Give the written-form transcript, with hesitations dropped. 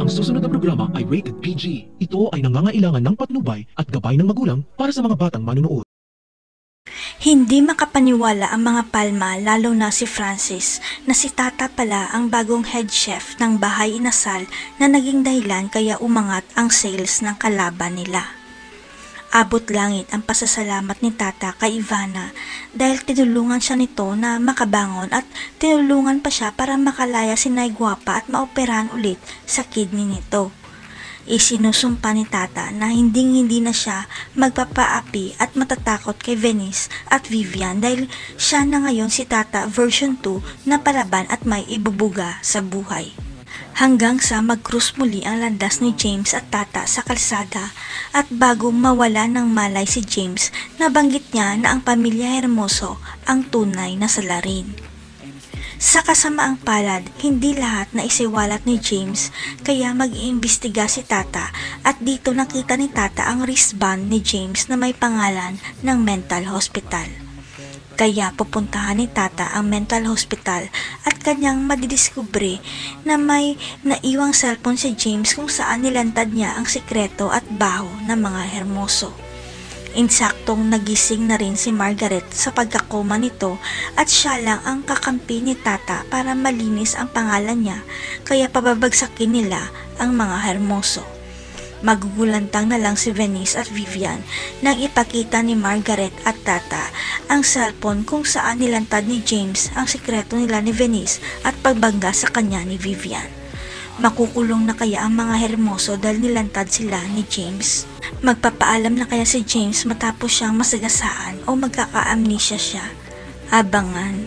Ang susunod na programa ay rated PG. Ito ay nangangailangan ng patnubay at gabay ng magulang para sa mga batang manunood. Hindi makapaniwala ang mga palma lalo na si Francis na si Tata pala ang bagong head chef ng bahay inasal na naging dahilan kaya umangat ang sales ng kalaban nila. Abot langit ang pasasalamat ni Tata kay Ivana dahil tinulungan siya nito na makabangon at tinulungan pa siya para makalaya si Nay Guapa at maoperahan ulit sa kidney nito. Isinusumpa ni Tata na hindi na siya magpapaapi at matatakot kay Venice at Vivian dahil siya na ngayon si Tata version 2 na palaban at may ibubuga sa buhay. Hanggang sa mag-cruise muli ang landas ni James at Tata sa kalsada at bago mawala ng malay si James, nabanggit niya na ang pamilya Hermoso ang tunay na salarin. Sa kasamaang palad, hindi lahat na isiwalat ni James kaya mag-iimbestiga si Tata at dito nakita ni Tata ang wristband ni James na may pangalan ng mental hospital. Kaya pupuntahan ni Tata ang mental hospital at kanyang madidiskubre na may naiwang cellphone si James kung saan nilantad niya ang sikreto at baho ng mga Hermoso. Insaktong nagising na rin si Margaret sa pagkakoma nito at siya lang ang kakampi ni Tata para malinis ang pangalan niya kaya pababagsakin nila ang mga Hermoso. Magugulantang na lang si Venice at Vivian nang ipakita ni Margaret at Tata ang cellphone kung saan nilantad ni James ang sikreto nila ni Venice at pagbangga sa kanya ni Vivian. Makukulong na kaya ang mga Hermoso dahil nilantad sila ni James? Magpapaalam na kaya si James matapos siyang masagasaan o magkaka-amnesia siya? Abangan.